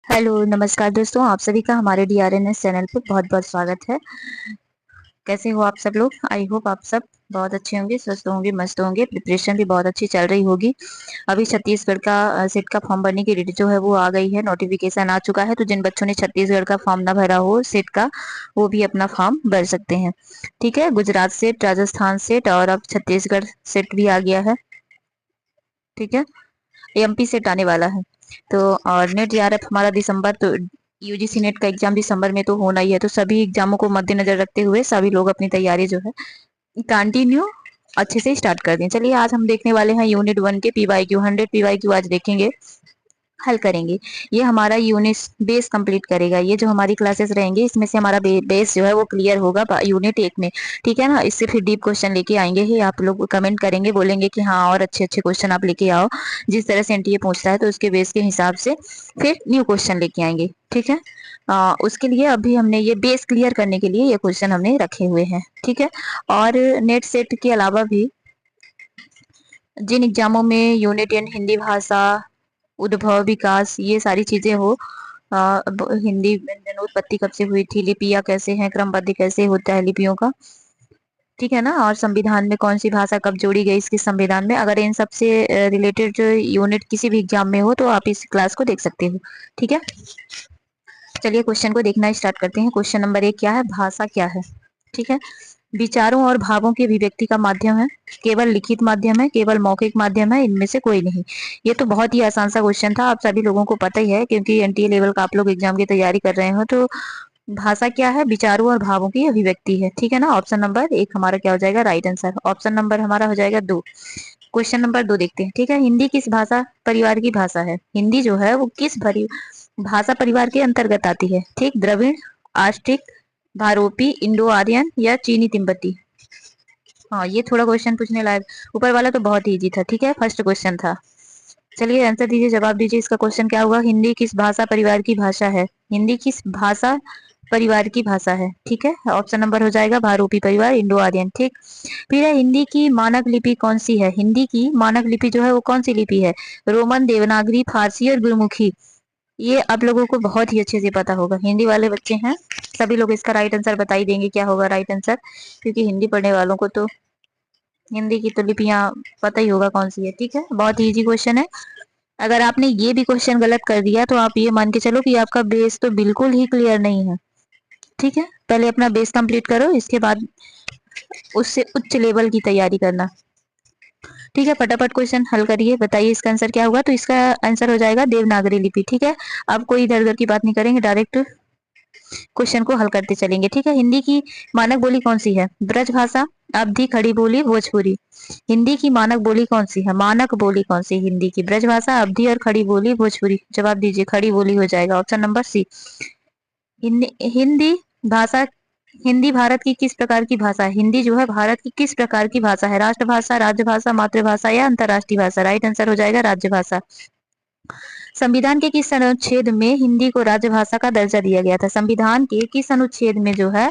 Hello नमस्कार दोस्तों, आप सभी का हमारे डीआरएनएस चैनल पे बहुत बहुत स्वागत है। कैसे हो आप सब लोग? आई होप आप सब बहुत अच्छे होंगे, स्वस्थ होंगे, मस्त होंगे। प्रिपरेशन भी बहुत अच्छी चल रही होगी। अभी छत्तीसगढ़ का सेट का फॉर्म भरने की डेट जो है वो आ गई है, नोटिफिकेशन आ चुका है। तो जिन बच्चों ने छत्तीसगढ़ का फॉर्म ना भरा हो सेट का, वो भी अपना फॉर्म भर सकते हैं। ठीक है, गुजरात सेट, राजस्थान सेट और अब छत्तीसगढ़ सेट भी आ गया है। ठीक है, एमपी सेट आने वाला है। तो और नेट जेआरएफ हमारा दिसंबर, तो यूजीसी नेट का एग्जाम दिसंबर में तो होना ही है। तो सभी एग्जामों को मद्देनजर रखते हुए सभी लोग अपनी तैयारी जो है कंटिन्यू अच्छे से स्टार्ट कर दें। चलिए आज हम देखने वाले हैं यूनिट 1 के पीवाईक्यू 100 पीवाईक्यू आज देखेंगे, हल करेंगे। ये हमारा यूनिट बेस कंप्लीट करेगा। ये जो हमारी क्लासेस रहेंगी इसमें से हमारा बेस जो है वो क्लियर होगा यूनिट 1 में। ठीक है ना, इससे फिर डीप क्वेश्चन लेके आएंगे ही। आप लोग कमेंट करेंगे, बोलेंगे कि हाँ और अच्छे अच्छे क्वेश्चन आप लेके आओ। जिस तरह से एनटीए पूछता है तो उसके बेस के हिसाब से फिर न्यू क्वेश्चन लेके आएंगे। ठीक है, उसके लिए अभी हमने ये बेस क्लियर करने के लिए ये क्वेश्चन हमने रखे हुए हैं। ठीक है, और नेट सेट के अलावा भी जिन एग्जामों में यूनिट इन हिंदी भाषा, उद्भव, विकास, ये सारी चीजें हो, हिंदी व्यंजन उत्पत्ति कब से हुई थी, लिपियां कैसे हैं, क्रमबद्ध कैसे होता है लिपियों का, ठीक है ना, और संविधान में कौन सी भाषा कब जोड़ी गई इसके संविधान में, अगर इन सब से रिलेटेड यूनिट किसी भी एग्जाम में हो तो आप इस क्लास को देख सकते हो। ठीक है, चलिए क्वेश्चन को देखना स्टार्ट करते हैं। क्वेश्चन नंबर 1 क्या है? भाषा क्या है? ठीक है, विचारों और भावों की अभिव्यक्ति का माध्यम है, केवल लिखित माध्यम है, केवल मौखिक माध्यम है, इनमें से कोई नहीं। ये तो बहुत ही आसान सा क्वेश्चन था, आप सभी लोगों को पता ही है क्योंकि एनटीए लेवल का आप लोग एग्जाम की तैयारी कर रहे हो। तो भाषा क्या है? विचारों और भावों की अभिव्यक्ति है। ठीक है ना, ऑप्शन नंबर 1 हमारा क्या हो जाएगा? Right answer. ऑप्शन नंबर हमारा हो जाएगा 2। क्वेश्चन नंबर 2 देखते हैं। ठीक है, हिंदी किस भाषा परिवार की भाषा है? हिंदी जो है वो किस भाषा परिवार के अंतर्गत आती है? ठीक, द्रविड़, आस्ट्रिक, भारोपी, इंडो आर्यन या चीनी तिब्बती? हाँ, ये थोड़ा क्वेश्चन पूछने लायक। ऊपर वाला तो बहुत इजी था। ठीक है, फर्स्ट क्वेश्चन था। चलिए आंसर दीजिए, जवाब दीजिए। इसका क्वेश्चन क्या होगा? हिंदी किस भाषा परिवार की भाषा है? हिंदी किस भाषा परिवार की भाषा है? ठीक है, ऑप्शन नंबर हो जाएगा भारोपी परिवार, इंडो आर्यन। ठीक, फिर है हिंदी की मानक लिपि कौन सी है? हिंदी की मानक लिपि जो है वो कौन सी लिपि है? रोमन, देवनागरी, फारसी और गुरुमुखी? ये आप लोगों को बहुत ही अच्छे से पता होगा, हिंदी वाले बच्चे हैं सभी लोग इसका राइट आंसर बता ही देंगे क्या होगा राइट आंसर, क्योंकि हिंदी पढ़ने वालों को तो हिंदी की तो लिपियां पता ही होगा कौन सी है। ठीक है, बहुत ही इजी क्वेश्चन है। अगर आपने ये भी क्वेश्चन गलत कर दिया तो आप ये मान के चलो कि आपका बेस तो बिल्कुल ही क्लियर नहीं है। ठीक है, पहले अपना बेस कंप्लीट करो, इसके बाद उससे उच्च लेवल की तैयारी करना। ठीक है, फटाफट क्वेश्चन हल करिए, बताइए इसका आंसर क्या होगा। तो इसका आंसर हो जाएगा देवनागरी लिपि। ठीक है, अब कोई इधर उधर की बात नहीं करेंगे, डायरेक्ट क्वेश्चन को हल करते चलेंगे। ठीक है, हिंदी की मानक बोली कौन सी है? ब्रजभाषा, अवधी, खड़ी बोली, भोजपुरी? हिंदी की मानक बोली कौन सी है? मानक बोली कौन सी हिंदी की? ब्रजभाषा, अवधी और खड़ी बोली, भोजपुरी? जवाब दीजिए। खड़ी बोली हो जाएगा, ऑप्शन नंबर सी। हिंदी भाषा, हिंदी भारत की किस प्रकार की भाषा है? हिंदी जो है भारत की किस प्रकार की भाषा है? राष्ट्रभाषा, राज्यभाषा, मातृभाषा या अंतर्राष्ट्रीय भाषा? राइट आंसर हो जाएगा राज्यभाषा। संविधान के किस अनुच्छेद में हिंदी को राज्यभाषा का दर्जा दिया गया था? संविधान के किस अनुच्छेद में जो है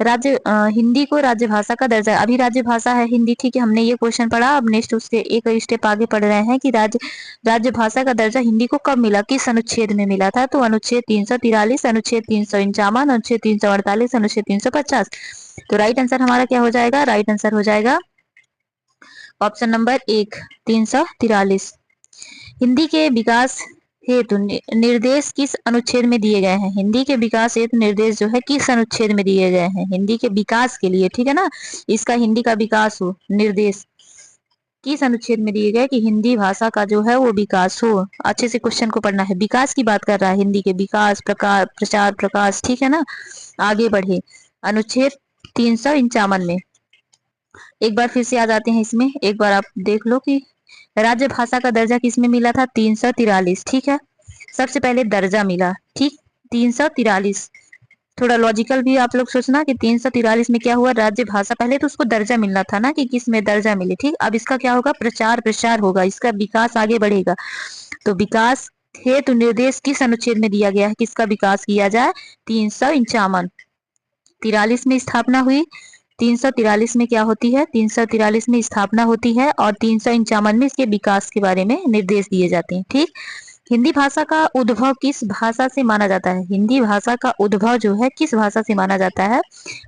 हिंदी को राज्यभाषा का दर्जा, अभी राज्यभाषा है हिंदी। ठीक है, हमने ये क्वेश्चन पढ़ा। अब नेक्स्ट उसके एक स्टेप आगे पढ़ रहे हैं कि राज्यभाषा का दर्जा हिंदी को कब मिला, किस अनुच्छेद में मिला था? तो अनुच्छेद 343, अनुच्छेद 351, अनुच्छेद 348, अनुच्छेद 350। तो राइट आंसर हमारा क्या हो जाएगा? राइट आंसर हो जाएगा ऑप्शन नंबर 1, 343। हिंदी के विकास हेतु निर्देश किस अनुच्छेद में दिए गए हैं? हिंदी के विकास हेतु निर्देश जो है किस अनुच्छेद में दिए गए हैं हिंदी के विकास के लिए? ठीक है ना, इसका हिंदी का विकास हो, निर्देश किस अनुच्छेद में दिए गए कि हिंदी भाषा का जो है वो विकास हो? अच्छे से क्वेश्चन को पढ़ना है, विकास की बात कर रहा है, हिंदी के विकास, प्रकार, प्रचार, प्रकाश। ठीक है ना, आगे बढ़े। अनुच्छेद 351 में एक बार फिर से आ जाते हैं इसमें, एक बार आप देख लो कि राज्य भाषा का दर्जा किसमें मिला था? 343। ठीक है, सबसे पहले दर्जा मिला। ठीक, 343। थोड़ा लॉजिकल भी आप लोग सोचना कि 343 में क्या हुआ? राज्य भाषा, पहले तो उसको दर्जा मिलना था ना कि किस में दर्जा मिले। ठीक, अब इसका क्या होगा? प्रचार प्रसार होगा, इसका विकास आगे बढ़ेगा। तो विकास हेतु निर्देश किस अनुच्छेद में दिया गया है किसका विकास किया जाए? 351। 43 में स्थापना हुई, 343 में क्या होती है? 343 में स्थापना होती है और 351 में इसके विकास के बारे में निर्देश दिए जाते हैं। ठीक, हिंदी भाषा का उद्भव किस भाषा से माना जाता है? हिंदी भाषा का उद्भव जो है किस भाषा से माना जाता है?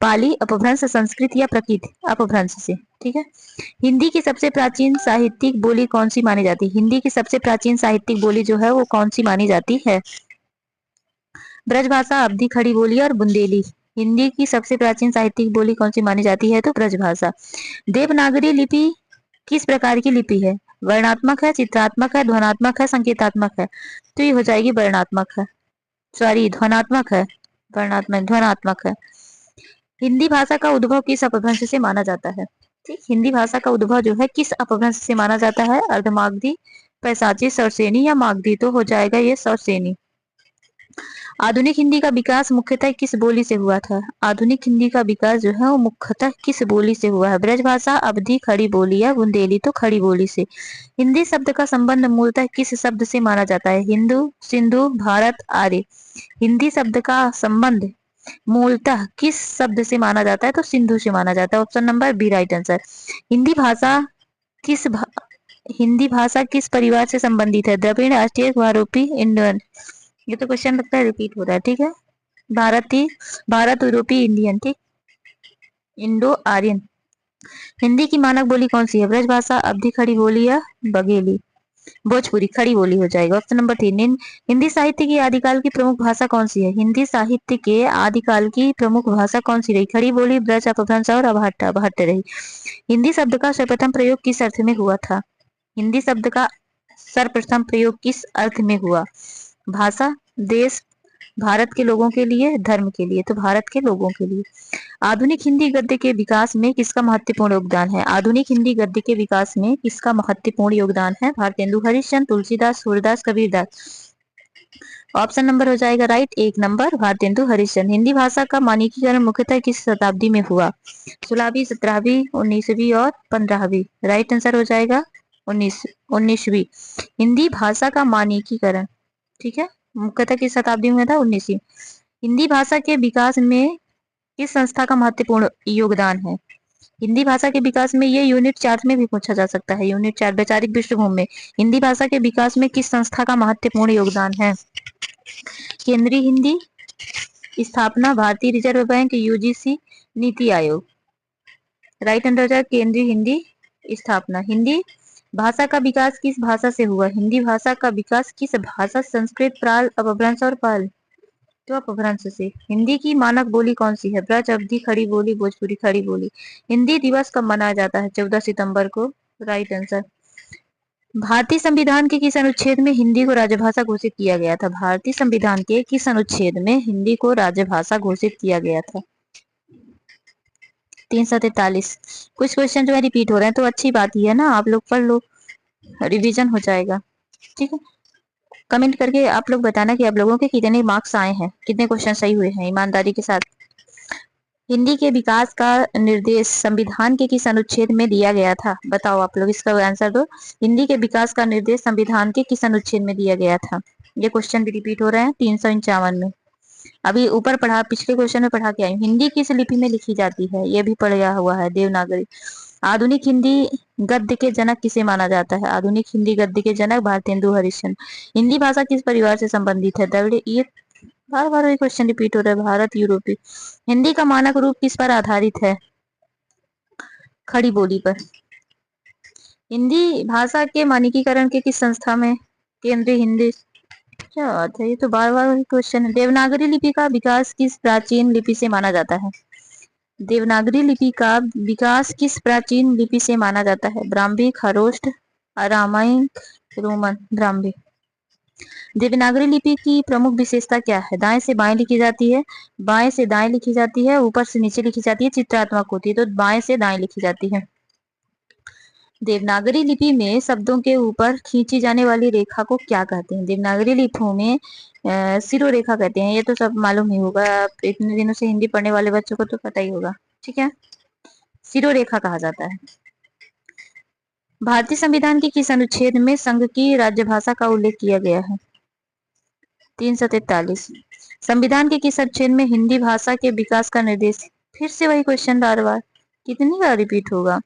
पाली, अपभ्रंश, संस्कृत या प्राकृत? अपभ्रंश से। ठीक है। हिंदी की सबसे प्राचीन साहित्यिक बोली कौन सी मानी जाती है? हिंदी की सबसे प्राचीन साहित्यिक बोली जो है वो कौन सी मानी जाती है? ब्रजभाषा, अवधी खड़ी बोली और बुंदेली। हिंदी की सबसे प्राचीन साहित्यिक बोली कौन सी मानी जाती है? तो ब्रजभाषा। देवनागरी लिपि किस प्रकार की लिपि है? वर्णात्मक है, चित्रात्मक है, ध्वनात्मक है, संकेतात्मक है? तो ये हो जाएगी वर्णात्मक है, सॉरी ध्वनात्मक है, वर्णात्मक ध्वनात्मक है। हिंदी भाषा का उद्भव किस अपभ्रंश से माना जाता है? ठीक, हिंदी भाषा का उद्भव जो है किस अपभ्रंश से माना जाता है? अर्धमागधी, पैसाची, सरसेनी या मागधी? तो हो जाएगा ये सरसेनी। आधुनिक हिंदी का विकास मुख्यतः किस बोली से हुआ था? आधुनिक हिंदी का विकास जो है वो मुख्यतः किस बोली से हुआ है? ब्रजभाषा, अवधी खड़ी बोली या बुंदेली? तो खड़ी बोली से। हिंदी शब्द का संबंध मूलतः किस शब्द से माना जाता है? हिंदू, सिंधु, भारत, आर्य? हिंदी शब्द का संबंध मूलतः किस शब्द से माना जाता है? तो सिंधु से माना जाता है। Option number B right answer. Hindi भाषा किस भा... हिंदी भाषा किस परिवार से संबंधित है? द्रविड़, अस्टेक, वारोपी, इंडियन? ये तो क्वेश्चन लगता है रिपीट हो रहा है। ठीक है। भारत, यूरोपीय, इंडियन। ठीक, इंडो आर्यन। हिंदी की मानक बोली कौन सी है? ब्रजभाषा, अवधी खड़ी बोली या बघेली? भोजपुरी खड़ी बोली हो जाएगा। Option number 3। हिंदी साहित्य की आदिकाल की प्रमुख भाषा कौन सी है? हिंदी साहित्य के आदिकाल की प्रमुख भाषा कौन सी रही? खड़ी बोली, ब्रज, अपभ्रंश और अभाट्य रही। हिंदी शब्द का सर्वप्रथम प्रयोग किस अर्थ में हुआ था? हिंदी शब्द का सर्वप्रथम प्रयोग किस अर्थ में हुआ? भाषा, देश, भारत के लोगों के लिए, धर्म के लिए? तो भारत के लोगों के लिए। आधुनिक हिंदी गद्य के विकास में किसका महत्वपूर्ण योगदान है? आधुनिक हिंदी गद्य के विकास में किसका महत्वपूर्ण योगदान है? भारतेंदु हरिश्चंद्र, तुलसीदास, सूरदास, कबीरदास? ऑप्शन नंबर हो जाएगा राइट 1 नंबर भारतेंदु हरिश्चंद्र। हिंदी भाषा का मानकीकरण मुख्यतः किस शताब्दी में हुआ? 16वीं, 17वीं, 19वीं और 15वीं? राइट आंसर हो जाएगा 19वीं। हिंदी भाषा का मानकीकरण, ठीक है, मुख्यतः किस शताब्दी में था? 19वीं। हिंदी भाषा के विकास में किस संस्था का महत्वपूर्ण योगदान है? हिंदी भाषा के विकास में, ये यूनिट 4 में भी पूछा जा सकता है। यूनिट 4 वैचारिक पृष्ठभूमि में हिंदी भाषा के विकास में किस संस्था का महत्वपूर्ण योगदान है? केंद्रीय हिंदी स्थापना, भारतीय reserve bank, UGC, NITI Aayog? Right answer केंद्रीय हिंदी स्थापना। हिंदी भाषा का विकास किस भाषा से हुआ? हिंदी भाषा का विकास किस भाषा? संस्कृत, प्राल, अपभ्रंश और पाल? तो अपभ्रंश से। हिंदी की मानक बोली कौन सी है? ब्रज, अवधी खड़ी बोली, भोजपुरी खड़ी बोली? हिंदी दिवस कब मनाया जाता है? 14 सितंबर को। Right answer. भारतीय संविधान के किस अनुच्छेद में हिंदी को राजभाषा घोषित किया गया था? भारतीय संविधान के किस अनुच्छेद में हिंदी को राजभाषा घोषित किया गया था? 343। कुछ क्वेश्चन जो है रिपीट हो रहे हैं, तो अच्छी बात ही है ना, आप लोग पढ़ लो, रिवीजन हो जाएगा। ठीक है। कमेंट करके आप लोग बताना कि आप लोगों के कितने मार्क्स आए हैं, कितने क्वेश्चन सही हुए हैं, ईमानदारी के साथ। हिंदी के विकास का निर्देश संविधान के किस अनुच्छेद में दिया गया था? बताओ आप लोग, इसका आंसर दो। हिंदी के विकास का निर्देश संविधान के किस अनुच्छेद में दिया गया था? ये क्वेश्चन भी रिपीट हो रहे हैं 351 में। अभी ऊपर पढ़ा, पिछले क्वेश्चन में पढ़ा के आई। हिंदी किस लिपि में लिखी जाती है? ये भी पढ़ा हुआ है, देवनागरी। आधुनिक हिंदी गद्य के जनक किसे माना जाता है? आधुनिक हिंदी गद्य के जनक भारतेंदु हरिश्चंद्र। हिंदी भाषा किस परिवार से संबंधित है? द्रविड़। ये बार बार वही क्वेश्चन रिपीट हो रहा है, भारत, यूरोपीय। हिंदी का मानक रूप किस पर आधारित है? खड़ी बोली पर। हिंदी भाषा के मानकीकरण के किस संस्था में? केंद्रीय हिंदी। क्या बात है, ये तो बार बार वही क्वेश्चन है। देवनागरी लिपि का विकास किस प्राचीन लिपि से माना जाता है? देवनागरी लिपि का विकास किस प्राचीन लिपि से माना जाता है? Brahmi, Kharoshthi, Aramaic, Roman? ब्राह्मी। देवनागरी लिपि की प्रमुख विशेषता क्या है? दाएं से बाएं लिखी जाती है, बाएं से दाएं लिखी जाती है, ऊपर से नीचे लिखी जाती है, चित्रात्मक होती है। तो बाएं से दाएं लिखी जाती है। देवनागरी लिपि में शब्दों के ऊपर खींची जाने वाली रेखा को क्या कहते हैं? देवनागरी लिपियों में सिरो रेखा कहते हैं। ये तो सब मालूम ही होगा, इतने दिनों से हिंदी पढ़ने वाले बच्चों को तो पता ही होगा। ठीक है, सिरो रेखा कहा जाता है। भारतीय संविधान के किस अनुच्छेद में संघ की राज्यभाषा का उल्लेख किया गया है? 343। संविधान के किस अनुच्छेद में हिंदी भाषा के विकास का निर्देश? फिर से वही क्वेश्चन बार बार, कितनी बार रिपीट होगा?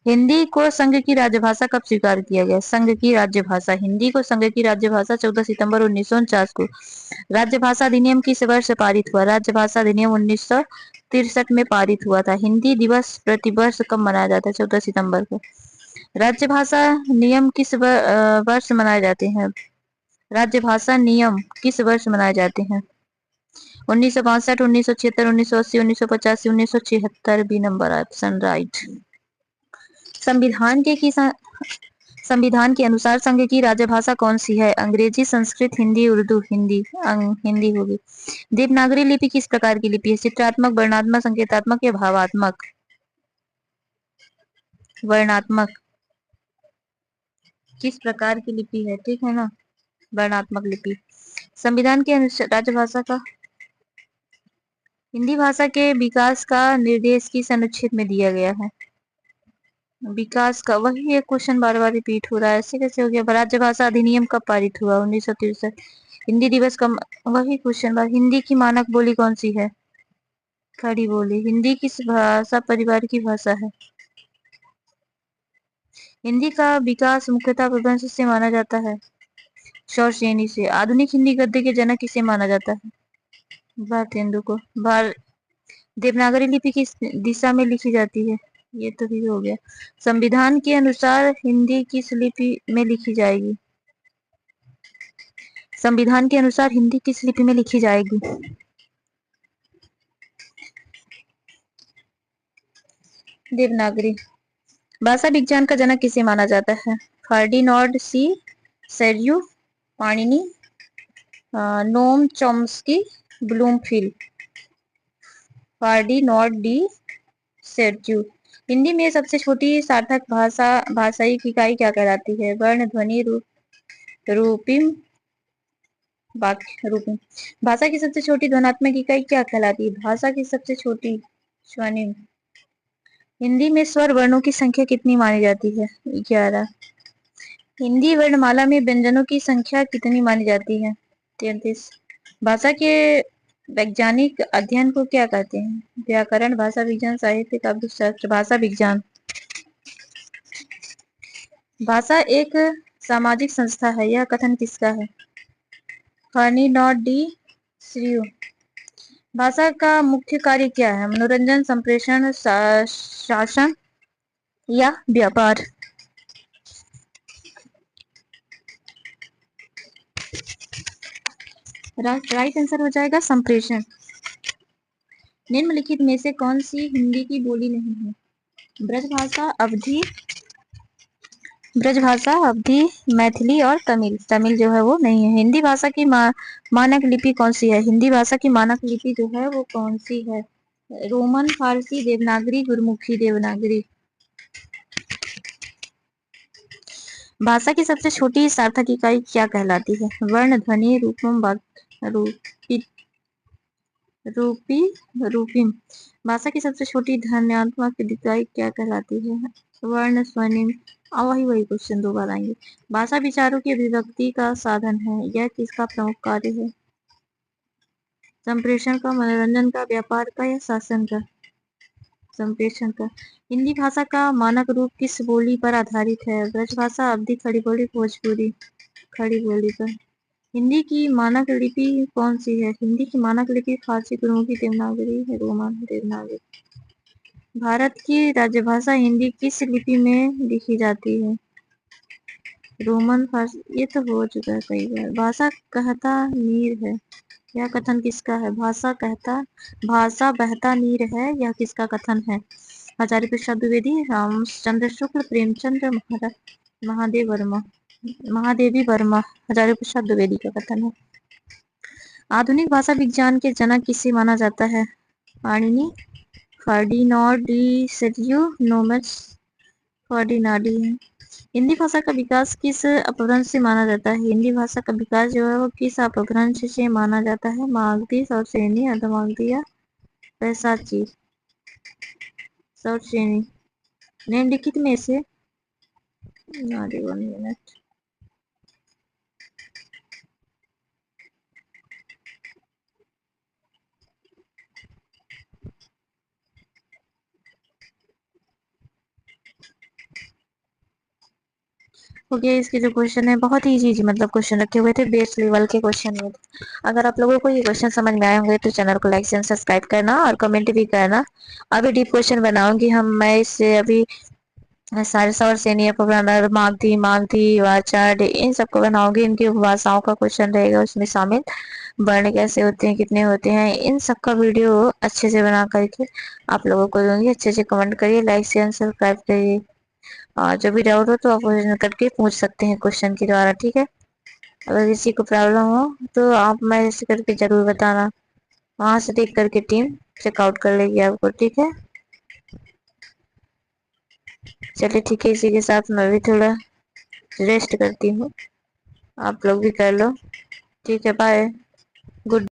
हिंदी को संघ की राज्यभाषा कब स्वीकार किया गया? संघ की राज्यभाषा, हिंदी को संघ की राज्यभाषा 14 सितंबर 1949 को। राज्यभाषा अधिनियम किस वर्ष पारित हुआ? राज्यभाषा अधिनियम 1963 में पारित हुआ था। हिंदी दिवस प्रतिवर्ष कब मनाया जाता है? 14 सितंबर को। राज्यभाषा नियम किस वर्ष मनाए जाते हैं? राज्यभाषा नियम किस वर्ष मनाए जाते हैं? 1962, 1976, 1980, 1985, 1976 बी नंबर ऑप्शन राइट। संविधान के अनुसार संघ की राज्यभाषा कौन सी है? अंग्रेजी, संस्कृत, हिंदी, उर्दू। हिंदी हिंदी होगी। देवनागरी लिपि किस प्रकार की लिपि है? चित्रात्मक, वर्णात्मक, संकेतात्मक या भावात्मक? वर्णात्मक। किस प्रकार की लिपि है? ठीक है ना, वर्णात्मक लिपि। संविधान के अनुसार राज्यभाषा का हिंदी भाषा के विकास का निर्देश किस अनुच्छेद में दिया गया है? विकास का, वही एक क्वेश्चन बार बार रिपीट हो रहा है, ऐसे कैसे हो गया? राज्यभाषा अधिनियम कब पारित हुआ? 1963। हिंदी दिवस कब? वही क्वेश्चन बार। हिंदी की मानक बोली कौन सी है? खड़ी बोली। हिंदी किस भाषा परिवार की भाषा है? हिंदी का विकास मुख्यतः अपभ्रंश से माना जाता है, शौर श्रेणी से। आधुनिक हिंदी गद्य के जनक किसे माना जाता है? भारतेंदु को। देवनागरी लिपि किस दिशा में लिखी जाती है? ये तो भी हो गया। संविधान के अनुसार हिंदी किस लिपि में लिखी जाएगी? संविधान के अनुसार हिंदी किस लिपि में लिखी जाएगी? देवनागरी। भाषा विज्ञान का जनक किसे माना जाता है? फर्डिनॉन्ड सी सेड्यू, Panini, Noam Chomsky, Bloomfield. फर्डिनॉन्ड D सेड्यू। Hindi में सबसे छोटी सार्थक भाषाई इकाई क्या कहलाती है? वर्ण, ध्वनि, रूपिम, वाक्य रूपिम। भाषा की सबसे छोटी ध्वन्यात्मक इकाई क्या कहलाती है? भाषा की सबसे छोटी स्वर्णिम। हिंदी में स्वर वर्णों की संख्या कितनी मानी जाती है? 11। हिंदी वर्णमाला में व्यंजनों की संख्या कितनी मानी जाती है? 33। भाषा के वैज्ञानिक अध्ययन को क्या कहते हैं? व्याकरण, भाषा विज्ञान, साहित्य, काव्यशास्त्र। भाषा विज्ञान। भाषा एक सामाजिक संस्था है, यह कथन किसका है? फर्डिनॉन्ड डी सेड्यू। भाषा का मुख्य कार्य क्या है? मनोरंजन, संप्रेषण, शासन या व्यापार? राइट आंसर हो जाएगा संप्रेषण। निम्नलिखित में से कौन सी हिंदी की बोली नहीं है? ब्रजभाषा, अवधी, ब्रजभाषा, अवधी, मैथिली और तमिल। तमिल जो है वो नहीं है। हिंदी भाषा की मानक लिपि कौन सी है? हिंदी भाषा की मानक लिपि जो है वो कौन सी है? रोमन, फारसी, देवनागरी, गुरमुखी। देवनागरी। भाषा की सबसे छोटी सार्थक इकाई क्या कहलाती है? वर्ण, ध्वनि, रूपम, वाक्य, रूपी, रूपिम। भाषा की सबसे छोटी ध्वन्यात्मक इकाई क्या कहलाती है? वर्ण, स्वर्णिम। वही क्वेश्चन दो बार आएंगे। भाषा विचारों की अभिव्यक्ति का साधन है, यह किसका प्रमुख कार्य है? संप्रेषण का, मनोरंजन का, व्यापार का या शासन का? संप्रेषण का। हिंदी भाषा का मानक रूप किस बोली पर आधारित है? ब्रजभाषा, अवधी, खड़ी बोली, भोजपुरी। खड़ी बोली पर। हिंदी की मानक लिपि कौन सी है? हिंदी की मानक लिपि फारसी, गुरमुखी, देवनागरी, रोमन। देवनागरी। भारत की राज्यभाषा हिंदी किस लिपि में लिखी जाती है? रोमन, फारसी। ये तो हो चुका है कई बार। भाषा कहता नीर है, यह कथन किसका है? भाषा बहता नीर है, यह किसका कथन है? आचार्य प्रसाद द्विवेदी, रामचंद्र शुक्ल, प्रेमचंद्र, महादेव वर्मा, महादेवी वर्मा। आचार्य प्रसाद द्विवेदी का कथन है। आधुनिक भाषा विज्ञान के जनक किसे माना जाता है? पाणिनि, फर्डिनॉन्ड डी सेड्यू, नोमस फर्डिनाडी। हिंदी भाषा का विकास किस अपभ्रंश से माना जाता है? हिंदी भाषा का विकास जो है वो किस अपभ्रंश से माना जाता है? मागधी, साउथ श्रेणी, अर्धमागधी या पैसाची। साउथ श्रेणी। निम्नलिखित में से 1 मिनट। देखोगे इसके जो क्वेश्चन है बहुत ही इजी मतलब क्वेश्चन रखे हुए थे, बेस लेवल के क्वेश्चन हुए थे। अगर आप लोगों को ये क्वेश्चन समझ में आए होंगे तो चैनल को लाइक एंड सब्सक्राइब करना और कमेंट भी करना। अभी डीप क्वेश्चन बनाऊंगी मैं इससे अभी सारे सवाल सीनियर प्रोग्रामर मागधी वाचार्ड इन सबको बनाओगे, इनकी भाषाओं का क्वेश्चन रहेगा उसमें शामिल। वर्ण कैसे होते हैं, कितने होते हैं, इन सब का वीडियो अच्छे से बना करके आप लोगों को दूंगी। अच्छे से कमेंट करिए, लाइक शेयर सब्सक्राइब करिए। और जो भी डाउट हो तो आप क्वेश्चन करके पूछ सकते हैं क्वेश्चन के द्वारा, ठीक है। अगर किसी को प्रॉब्लम हो तो आप मैसेज करके जरूर बताना, वहां से देख करके टीम चेकआउट कर लेगी आपको, ठीक है। चलिए ठीक है, इसी के साथ मैं भी थोड़ा रेस्ट करती हूँ, आप लोग भी कर लो, ठीक है। Bye, good.